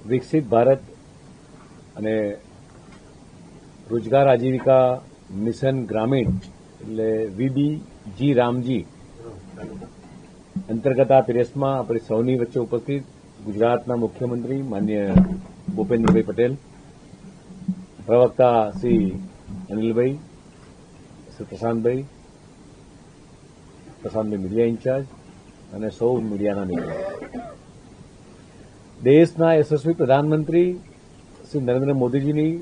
વિકસિત ભારત અને રોજગાર આજીવિકા મિશન ગ્રામીણ એટલે વીબીજી રામજી અંતર્ગત આ પ્રેસમાં આપણી સૌની વચ્ચે ઉપસ્થિત ગુજરાતના મુખ્યમંત્રી માન્ય ભૂપેન્દ્રભાઈ પટેલ, પ્રવક્તા શ્રી અનિલભાઈ, શ્રી પ્રશાંતભાઈ મીડિયા ઇન્ચાર્જ અને સૌ મીડિયાના મિત્રો, દેશના યશસ્વી પ્રધાનમંત્રી શ્રી નરેન્દ્ર મોદીજીની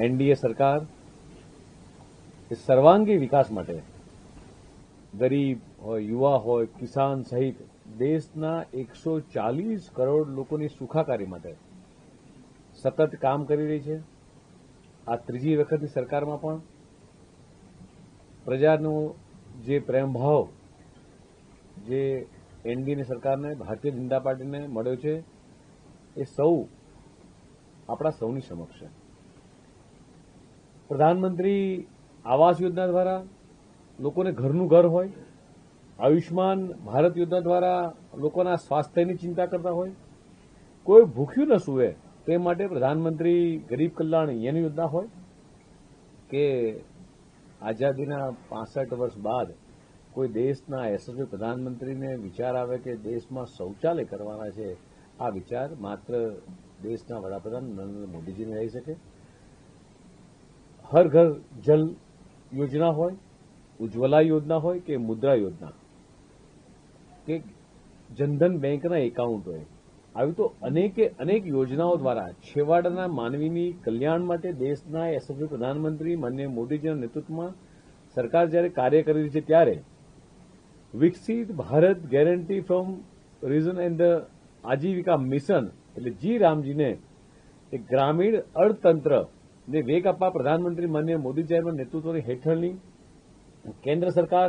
એનડીએ સરકાર એ સર્વાંગી વિકાસ માટે ગરીબ હોય, યુવા હોય, કિસાન સહિત દેશના 140 કરોડ લોકોની સુખાકારી માટે સતત કામ કરી રહી છે. આ ત્રીજી વખતની સરકારમાં પણ પ્રજાનો જે પ્રેમભાવ જે એનડીએની સરકારને, ભારતીય જનતા પાર્ટીને મળ્યો છે એ આપણા સૌની સમક્ષ છે. પ્રધાનમંત્રી આવાસ યોજના દ્વારા લોકોને ઘરનું ઘર હોય, આયુષ્માન ભારત યોજના દ્વારા લોકોના સ્વાસ્થ્યની ચિંતા કરતા હોય, કોઈ ભૂખ્યું ન સૂવે તે માટે પ્રધાનમંત્રી ગરીબ કલ્યાણ એની યોજના હોય, કે આઝાદીના 65 વર્ષ બાદ કોઈ દેશના યશસ્વી પ્રધાનમંત્રીને વિચાર આવે કે દેશમાં શૌચાલય કરવાના છે. આ વિચાર માત્ર દેશના વડાપ્રધાન નરેન્દ્ર મોદીજીને રહી શકે. હર ઘર જલ યોજના હોય, ઉજ્જવલા યોજના હોય કે મુદ્રા યોજના કે જનધન બેંકના એકાઉન્ટ હોય, આવી તો અનેક યોજનાઓ દ્વારા છેવાડાના માનવીની કલ્યાણ માટે દેશના યશસ્વી પ્રધાનમંત્રી માનનીય મોદીજીના નેતૃત્વમાં સરકાર જ્યારે કાર્ય કરી રહી છે, ત્યારે વિકસિત Bharat guarantee from reason and the આજીવિકા મિશન એટલે જી રામજીને એક ગ્રામીણ અર્થતંત્રને વેગ આપવા પ્રધાનમંત્રી માનનીય મોદી સાહેબના નેતૃત્વની હેઠળની કેન્દ્ર સરકાર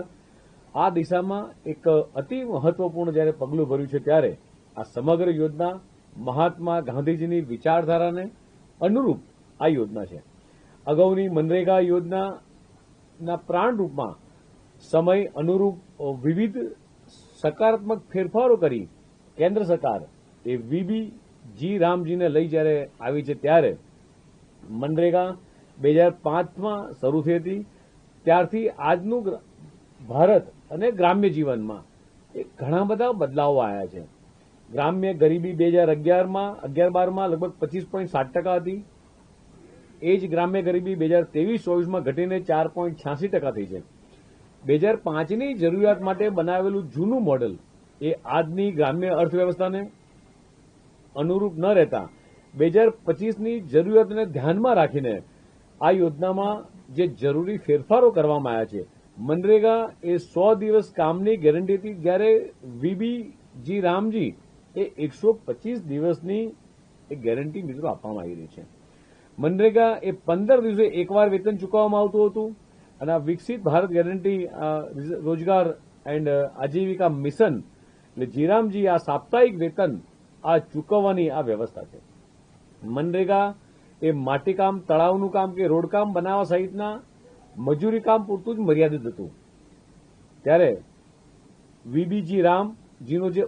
આ દિશામાં એક અતિ મહત્વપૂર્ણ જ્યારે પગલું ભર્યું છે, ત્યારે આ સમગ્ર યોજના મહાત્મા ગાંધીજીની વિચારધારાને અનુરૂપ આ યોજના છે. અગાઉની મનરેગા યોજનાના પ્રાણરૂપમાં સમય અનુરૂપ વિવિધ સકારાત્મક ફેરફારો કરી કેન્દ્ર સરકાર એ વીબીજી રામજીને લઈ જ્યારે આવી છે, ત્યારે મનરેગા 2005માં શરૂ થઈ હતી. ત્યારથી આજનું ભારત અને ગ્રામ્ય જીવનમાં ઘણા બધા બદલાવો આવ્યા છે. ગ્રામ્ય ગરીબી 2011-12માં લગભગ 25.7% હતી. એ જ ગ્રામ્ય ગરીબી 2023-24માં ઘટીને 4.86% થઈ છે. 2005ની જરૂરિયાત માટે બનાવેલું જૂનું મોડેલ એ આજની ગ્રામ્ય અર્થવ્યવસ્થાને અનુરૂપ ન રહેતા 2025ની જરૂરિયાતને ધ્યાનમાં રાખીને આ યોજનામાં જે જરૂરી ફેરફારો કરવામાં આવ્યા છે. મનરેગા એ 100 દિવસ કામની ગેરંટી હતી, જ્યારે વીબીજી રામજી એ 125 દિવસની એક ગેરંટી મિત્રો આપવામાં આવી રહી છે. મનરેગા એ 15 દિવસે એકવાર વેતન ચૂકવવામાં આવતું હતું, અને આ વિકસિત ભારત ગેરંટી રોજગાર એન્ડ આજીવિકા મિશન એટલે જીરામજી આ સાપ્તાહિક વેતન આ ચૂકવવાની આ વ્યવસ્થા છે. મનરેગા એ માટીકામ, તળાવનું કામ કે રોડકામ બનાવવા સહિતના મજૂરી કામ પૂરતું જ મર્યાદિત હતું, ત્યારે વીબીજી રામજીનો જે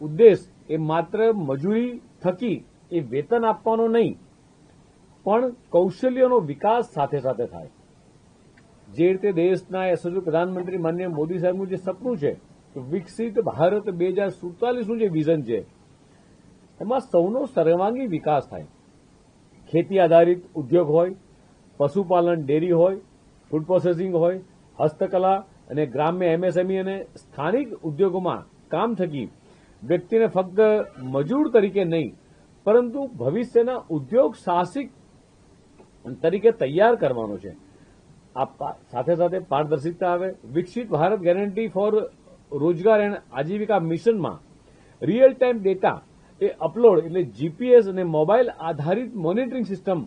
ઉદ્દેશ એ માત્ર મજૂરી થકી એ વેતન આપવાનો નહીં, પણ કૌશલ્યનો વિકાસ સાથે સાથે થાય. જે રીતે દેશના યશસ્વી પ્રધાનમંત્રી માનનીય મોદી સાહેબનું જે સપનું છે કે વિકસિત ભારત 2047નું જે વિઝન છે, એમાં સૌનો સર્વાંગી વિકાસ થાય. ખેતી આધારિત ઉદ્યોગ હોય, પશુપાલન, ડેરી હોય, ફૂડ પ્રોસેસિંગ હોય, હસ્તકલા અને ગ્રામ્ય એમએસએમઈ અને સ્થાનિક ઉદ્યોગોમાં કામ થકી વ્યક્તિને ફક્ત મજૂર તરીકે નહીં, પરંતુ ભવિષ્યના ઉદ્યોગ સાહસિક તરીકે તૈયાર કરવાનો છે. આ સાથે સાથે પારદર્શિતા આવે. વિકસિત ભારત ગેરંટી ફોર રોજગાર એન્ડ આજીવિકા મિશનમાં રિયલ ટાઈમ ડેટા એ અપલોડ એટલે જીપીએસ અને મોબાઈલ આધારિત મોનિટરિંગ સિસ્ટમ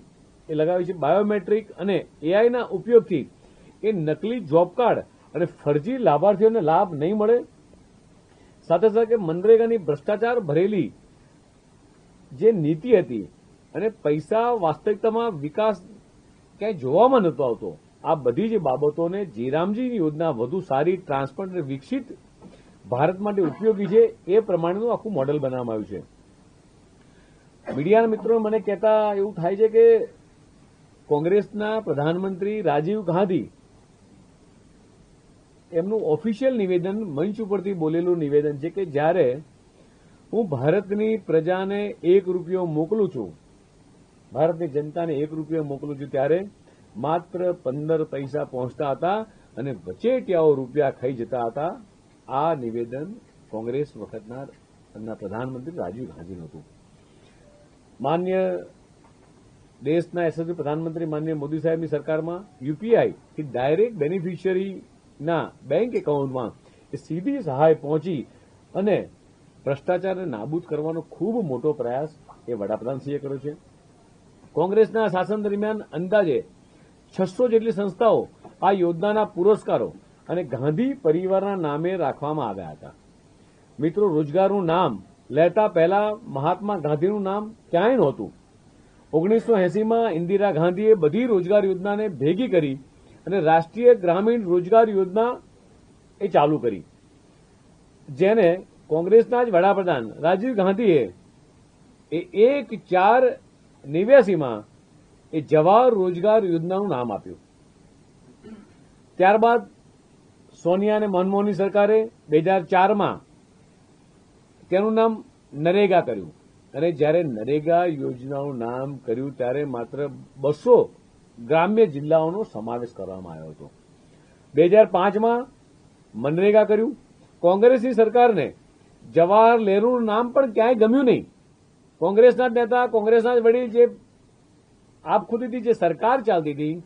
એ લગાવી છે. બાયોમેટ્રિક અને એઆઈના ઉપયોગથી એ નકલી જોબ કાર્ડ અને ફરજી લાભાર્થીઓને લાભ નહીં મળે. સાથે સાથે મનરેગાની ભ્રષ્ટાચાર ભરેલી જે નીતિ હતી અને પૈસા વાસ્તવિકતામાં વિકાસ ક્યાંય જોવામાં નહોતો આવતો, આ બધી જ બાબતોને જીરામજીની યોજના વધુ સારી, ટ્રાન્સપરન્ટ અને વિકસિત ભારત માટે ઉપયોગી છે એ પ્રમાણેનું આખું મોડેલ બનાવવામાં આવ્યું છે. મીડિયાના મિત્રો મને કહેતા એવું થાય છે કે કોંગ્રેસના પ્રધાનમંત્રી રાજીવ ગાંધી એમનું ઓફિશિયલ નિવેદન મંચ ઉપરથી બોલેલું નિવેદન છે કે જ્યારે હું ભારતની પ્રજાને ₹1 મોકલું છું, ભારતની જનતાને ₹1 મોકલું છું, ત્યારે માત્ર 15 પૈસા પહોંચતા હતા અને વચેટિયાઓ રૂપિયા ખાઈ જતા હતા. આ નિવેદન કોંગ્રેસ વખતના પ્રધાનમંત્રી રાજીવ ગાંધીનું હતું. માન્ય દેશના યશસ્વી પ્રધાનમંત્રી માન્ય મોદી સાહેબની સરકારમાં યુપીઆઈ થી ડાયરેક્ટ બેનિફિશિયરીના બેંક એકાઉન્ટમાં સીધી સહાય પહોંચી અને ભ્રષ્ટાચારને નાબૂદ કરવાનો ખૂબ મોટો પ્રયાસ એ વડાપ્રધાનશ્રીએ કર્યો છે. કોંગ્રેસના શાસન દરમિયાન અંદાજે 600 જેટલી સંસ્થાઓ આ યોજનાના પુરસ્કારો અને ગાંધી પરિવારના નામે રાખવામાં આવ્યા હતા. મિત્રો, રોજગારનું નામ લેતા પહેલા મહાત્મા ગાંધીનું નામ ક્યાંય નહોતું. 1980માં ઇન્દિરા ગાંધીએ બધી રોજગાર યોજનાને ભેગી કરી અને રાષ્ટ્રીય ગ્રામીણ રોજગાર યોજના એ ચાલુ કરી, જેને કોંગ્રેસના જ વડાપ્રધાન રાજીવ ગાંધીએ 1489માં એ જવાહર રોજગાર યોજનાનું નામ આપ્યું. ત્યારબાદ સોનિયા અને મનમોહનની સરકારે 2004માં તેનું નામ નરેગા કર્યું અને જ્યારે નરેગા યોજનાનું નામ કર્યું ત્યારે માત્ર 200 ગ્રામ્ય જિલ્લાઓનો સમાવેશ કરવામાં આવ્યો હતો. 2005માં મનરેગા કર્યું. કોંગ્રેસની સરકારને જવાહર નહેરુનું નામ પણ ક્યાંય ગમ્યું નહીં. કોંગ્રેસના જ નેતા, કોંગ્રેસના જ વડીલ જે આપખુદીથી જે સરકાર ચાલતી હતી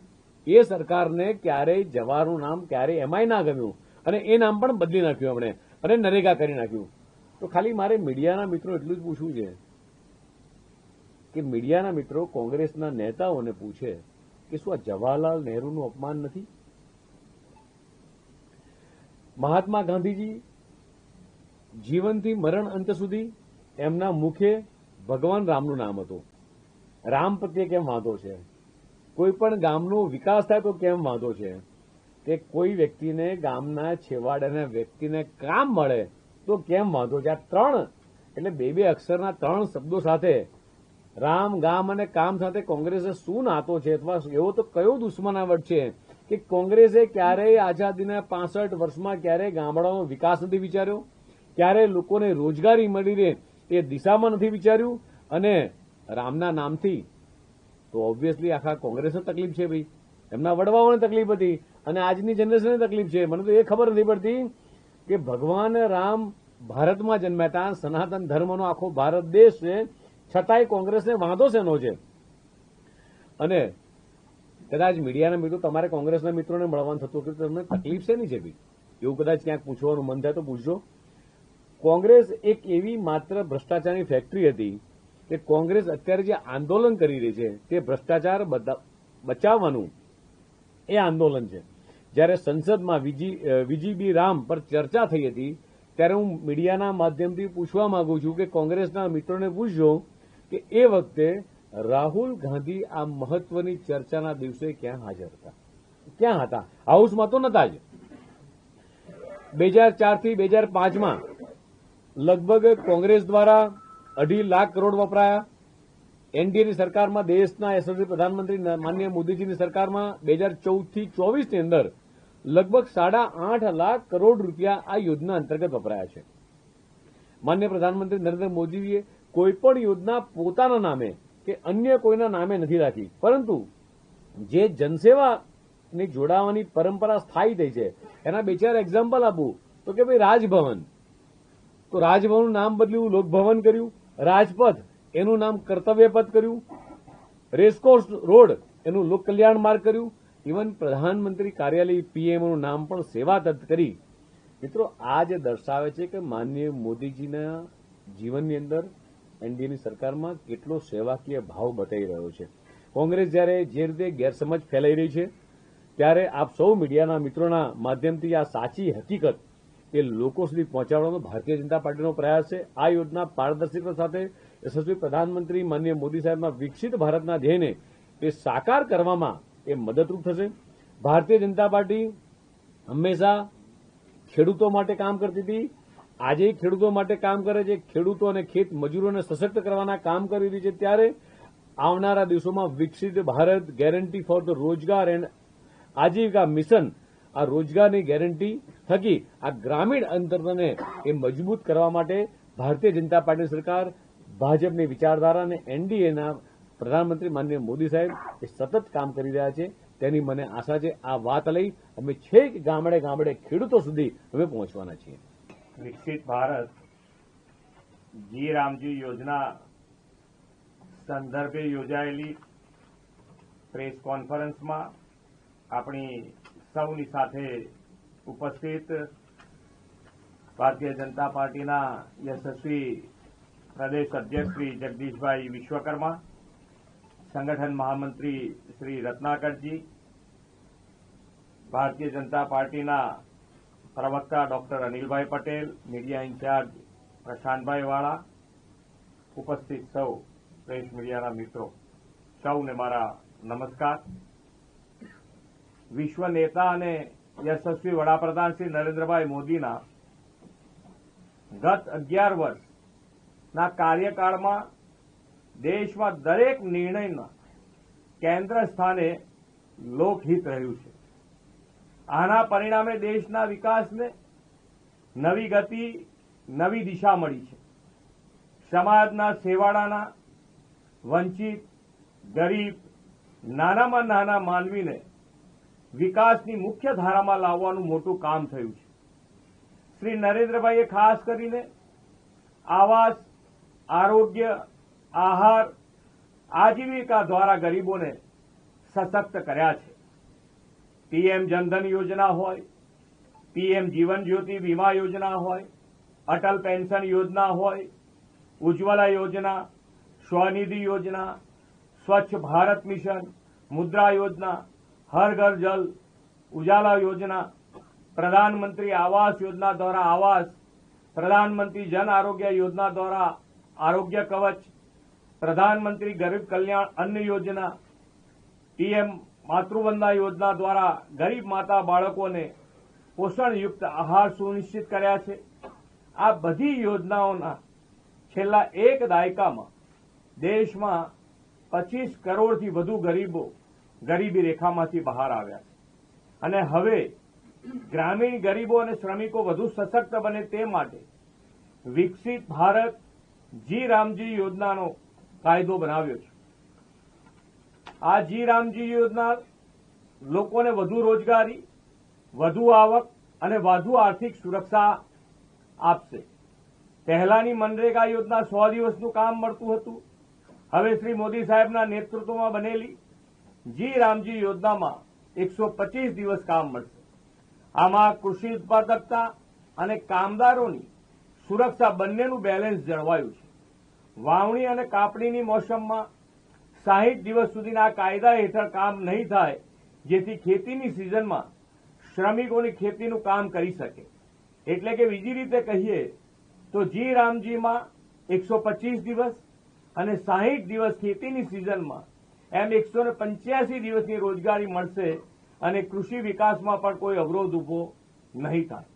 એ સરકારને ક્યારેય જવાહરનું નામ ક્યારેય એમાંય ના ગમ્યું અને એ નામ પણ બદલી નાખ્યું એમણે અને નરેગા કરી નાખ્યું. તો ખાલી મારે મીડિયાના મિત્રો એટલું જ પૂછવું છે કે મીડિયાના મિત્રો કોંગ્રેસના નેતાઓને પૂછે કે શું આ જવાહરલાલ નહેરુનું અપમાન નથી? મહાત્મા ગાંધીજી જીવનથી મરણ અંત સુધી એમના મુખે ભગવાન રામનું નામ હતું. રામ પ્રત્યે કેમ વાંધો છે? કોઈ પણ ગામનો વિકાસ થાય તો કેમ વાંધો છે? કે કોઈ વ્યક્તિને ગામના છેવાડાના વ્યક્તિને કામ મળે તો કેમ વાંધો છે? આ 3 એટલે 2 અક્ષરના 3 શબ્દો સાથે રામ, ગામ અને કામ સાથે કોંગ્રેસે શું નાતો છે અથવા એવો તો કયો દુશ્મનાવટ છે કે કોંગ્રેસે ક્યારેય આઝાદીના 65 વર્ષમાં ક્યારેય ગામડાનો વિકાસ નથી વિચાર્યો, ક્યારેય લોકોને રોજગારી મળી રહે એ દિશામાં નથી વિચાર્યું. અને રામના નામથી તો ઓબ્વિયસલી આખા કોંગ્રેસને તકલીફ છે ભાઈ, એમના વડવાઓને તકલીફ હતી અને આજની જનરેશનને તકલીફ છે. મને તો એ ખબર નથી પડતી કે ભગવાન રામ ભારતમાં જન્મ્યા હતા, સનાતન ધર્મનો આખો ભારત દેશ છે, છતાંય કોંગ્રેસને વાંધો શેનો છે? અને કદાચ મીડિયાના મિત્રો તમારે કોંગ્રેસના મિત્રોને મળવાનું થતું કે તમને તકલીફ શેની છે ભાઈ, એવું કદાચ ક્યાંક પૂછવાનું મન થાય તો પૂછજો. કોંગ્રેસ એક એવી માત્ર ભ્રષ્ટાચારની ફેક્ટરી હતી કે કોંગ્રેસ અત્યારે જે આંદોલન કરી રહી છે તે ભ્રષ્ટાચાર બચાવવાનું એ આંદોલન છે. જ્યારે સંસદમાં વીજીબી રામ પર ચર્ચા થઈ હતી ત્યારે હું મીડિયાના માધ્યમથી પૂછવા માંગુ છું કે કોંગ્રેસના મિત્રોને પૂછજો કે એ વખતે રાહુલ ગાંધી આ મહત્વની ચર્ચાના દિવસે ક્યાં હાજર હતા? ક્યાં હતા? હાઉસમાં તો નતા જ. 2004 થી 2005માં લગભગ કોંગ્રેસ દ્વારા 2.5 લાખ કરોડ વપરાયા. એનડીએની સરકારમાં દેશના યશસ્વી પ્રધાનમંત્રી માનનીય મોદીજીની સરકારમાં 2014 થી 24ની અંદર લગભગ 8.5 લાખ કરોડ રૂપિયા આ યોજના અંતર્ગત વપરાયા છે. માનનીય પ્રધાનમંત્રી નરેન્દ્ર મોદીજીએ કોઈપણ યોજના પોતાના નામે કે અન્ય કોઈના નામે નથી રાખી, પરંતુ જે જનસેવાની જોડાવાની પરંપરા સ્થાયી થઈ છે એના 2-4 એક્ઝામ્પલ આપું તો કે ભાઈ રાજભવન, તો રાજભવનનું નામ બદલ્યું, લોકભવન કર્યું. રાજપથ એનું નામ કર્તવ્યપથ કર્યું. રેસકોર્સ રોડ એનું લોક કલ્યાણ માર્ગ કર્યું. ઇવન પ્રધાનમંત્રી કાર્યાલય પીએમનું નામ પણ સેવા દત્ત કરી. મિત્રો, આ જે દર્શાવે છે કે માનનીય મોદીજીના જીવનની અંદર એનડીએની સરકારમાં કેટલો સેવાકીય ભાવ બતાવી રહ્યો છે. કોંગ્રેસ જ્યારે જે રીતે ગેરસમજ ફેલાઈ રહી છે ત્યારે આપ સૌ મીડિયાના મિત્રોના માધ્યમથી આ સાચી હકીકત એ લોકો સુધી પહોંચાડવાનો ભારતીય જનતા પાર્ટીનો પ્રયાસ છે. આ યોજના પારદર્શિતા સાથે યશસ્વી પ્રધાનમંત્રી માનનીય મોદી સાહેબના વિકસિત ભારતના ધ્યેયને એ સાકાર કરવામાં એ મદદરૂપ થશે. ભારતીય જનતા પાર્ટી હંમેશા ખેડૂતો માટે કામ કરતી હતી. આજે ખેડૂતો માટે કામ કરે છે, ખેડૂતો અને ખેત મજૂરોને સશક્ત કરવાના કામ કરી રહી છે, ત્યારે આવનારા દિવસોમાં વિકસિત ભારત ગેરંટી ફોર ધ રોજગાર એન્ડ આજીવિકા મિશન આ રોજગારની ગેરંટી થકી આ ગ્રામીણ અંતરને એ મજબૂત કરવા માટે ભારતીય જનતા પાર્ટી સરકાર, ભાજપની વિચારધારા અને એનડીએના પ્રધાનમંત્રી માનનીય મોદી સાહેબ એ સતત કામ કરી રહ્યા છે. તેની મને આશા છે. આ વાત લઈ અમે છેક ગામડે ગામડે ખેડૂતો સુધી અમે પહોંચવાના છીએ. વિકસિત ભારત જી રામજી યોજના સંદર્ભે યોજાયેલી પ્રેસ કોન્ફરન્સમાં આપણી સૌની સાથે ઉપસ્થિત ભારતીય જનતા પાર્ટીના યશસ્વી પ્રદેશ અધ્યક્ષ શ્રી જગદીશભાઈ વિશ્વકર્મા, સંગઠન મહામંત્રી શ્રી રત્નાકરજી, ભારતીય જનતા પાર્ટીના પ્રવક્તા ડોક્ટર અનિલભાઈ પટેલ, મીડિયા ઇન્ચાર્જ પ્રશાંતભાઈ વાળા, ઉપસ્થિત સૌ પ્રેસ મીડિયાના મિત્રો, સૌને મારા નમસ્કાર. વિશ્વ નેતા અને યશસ્વી વડાપ્રધાન શ્રી નરેન્દ્રભાઈ મોદીના ગત 11 વર્ષના કાર્યકાળમાં દેશમાં દરેક નિર્ણયમાં કેન્દ્ર સ્થાને લોકહિત રહ્યું છે. આના પરિણામે દેશના વિકાસને નવી ગતિ, નવી દિશા મળી છે. સમાજના છેવાડાના, વંચિત, ગરીબ, નાનામાં નાના માનવીને વિકાસની મુખ્ય ધારામાં લાવવાનું મોટું કામ થયું છે. શ્રી નરેન્દ્રભાઈએ ખાસ કરીને આવાસ, આરોગ્ય, આહાર, આજીવિકા દ્વારા ગરીબોને સશક્ત કર્યા છે. પીએમ જનધન યોજના હોય, પીએમ જીવન જ્યોતિ વીમા યોજના હોય, અટલ પેન્શન યોજના હોય, ઉજ્જવલા યોજના, સ્વનિધિ યોજના, સ્વચ્છ ભારત મિશન, મુદ્રા યોજના, હર ઘર જલ, ઉજાલા યોજના, પ્રધાનમંત્રી આવાસ યોજના દ્વારા આવાસ, પ્રધાનમંત્રી જન આરોગ્ય યોજના દ્વારા આરોગ્ય કવચ, પ્રધાનમંત્રી ગરીબ કલ્યાણ અન્ન યોજના, પીએમ માતૃવંદના યોજના દ્વારા ગરીબ માતા બાળકોને પોષણયુક્ત આહાર સુનિશ્ચિત કર્યા છે. આ બધી યોજનાઓના છેલ્લા એક દાયકામાં દેશમાં 25 કરોડથી વધુ ગરીબો ગરીબી રેખામાંથી બહાર આવ્યા છે. અને હવે ગ્રામીણ ગરીબો અને શ્રમિકો વધુ સશક્ત બને તે માટે વિકસિત ભારત જી રામજી યોજનાનો કાયદો બનાવ્યો છે. આ જી રામજી યોજના લોકોને વધુ રોજગારી, વધુ આવક અને વધુ આર્થિક સુરક્ષા આપશે. પહેલાની મનરેગા યોજના 100 દિવસનું કામ મળતું હતું. હવે શ્રી મોદી સાહેબના નેતૃત્વમાં બનેલી જી રામજી યોજનામાં 125 દિવસ કામ મળશે. આમાં કૃષિ ઉત્પાદકતા અને કામદારોની સુરક્ષા બંનેનું બેલેન્સ જળવાયું છે. વાવણી અને કાપણીની મોસમમાં 60 દિવસ સુધીના કાયદા હેઠળ કામ નહીં થાય, જેથી ખેતીની સિઝનમાં શ્રમિકોની ખેતીનું કામ કરી શકે. એટલે કે બીજી રીતે કહીએ તો જી રામજીમાં 125 દિવસ અને 60 દિવસ ખેતીની સિઝનમાં એમ 185 દિવસની રોજગારી મળશે અને કૃષિ વિકાસમાં પણ કોઈ અવરોધ ઉભો નહીં થાય.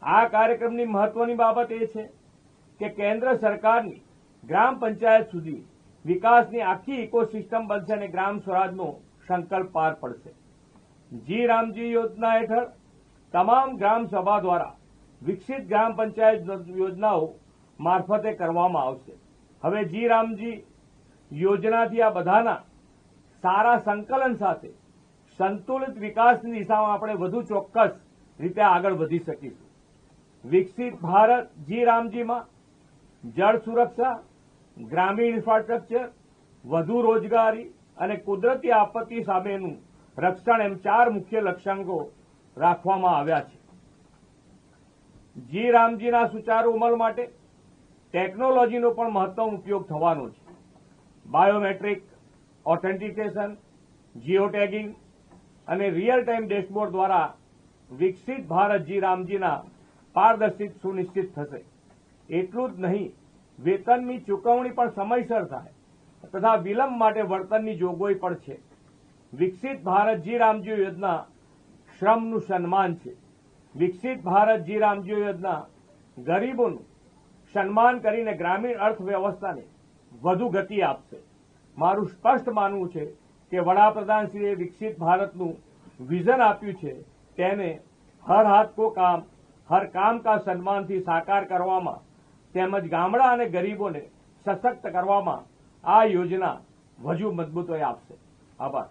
આ કાર્યક્રમની મહત્વની બાબત એ છે કે કેન્દ્ર સરકારની ગ્રામ પંચાયત સુધી વિકાસની આખી ઇકોસિસ્ટમ બનશે અને ગ્રામ સ્વરાજનો સંકલ્પ પાર પડશે. જી રામજી યોજના હેઠળ તમામ ગ્રામ સભા દ્વારા વિકસિત ગ્રામ પંચાયત યોજનાઓ મારફતે કરવામાં આવશે. હવે જી રામજી યોજનાથી આ બધાના સારા સંકલન સાથે સંતુલિત વિકાસની દિશામાં આપણે વધુ ચોક્કસ રીતે આગળ વધી શકીશું. વિકસિત ભારત જી રામજીમાં જળ સુરક્ષા, ગ્રામીણ ઇન્ફ્રાસ્ટ્રક્ચર, વધુ રોજગારી અને કુદરતી આપત્તિ સામેનું રક્ષણ એમ 4 મુખ્ય લક્ષ્યાંકો રાખવામાં આવ્યા છે. જી રામજીના સુચારુ અમલ માટે ટેકનોલોજીનો પણ મહત્તમ ઉપયોગ થવાનો છે. બાયોમેટ્રિક ઓથેન્ટિકેશન, જીઓ ટેગિંગ અને રિયલ ટાઈમ ડેશબોર્ડ દ્વારા વિકસિત ભારત જી રામજીના પારદર્શિત સુનિશ્ચિત થશે. એટલું જ નહીં, વેતનની ચૂકવણી પણ સમયસર થાય તથા વિલંબ માટે વળતરની જોગવાઈ પણ છે. વિકસિત ભારત જી રામજી યોજના શ્રમનું સન્માન છે. વિકસિત ભારત જી રામજી યોજના ગરીબોનું સન્માન કરીને ગ્રામીણ અર્થવ્યવસ્થાને વધુ ગતિ આપશે. મારું સ્પષ્ટ માનવું છે કે વડાપ્રધાનશ્રીએ વિકસિત ભારતનું વિઝન આપ્યું છે તેને હર હાથ કો કામ હર કામ કા સન્માનથી સાકાર કરવામાં તેમજ ગામડા અને ગરીબોને સશક્ત કરવામાં આ યોજના વધુ મજબૂતાઈ આપશે. આભાર.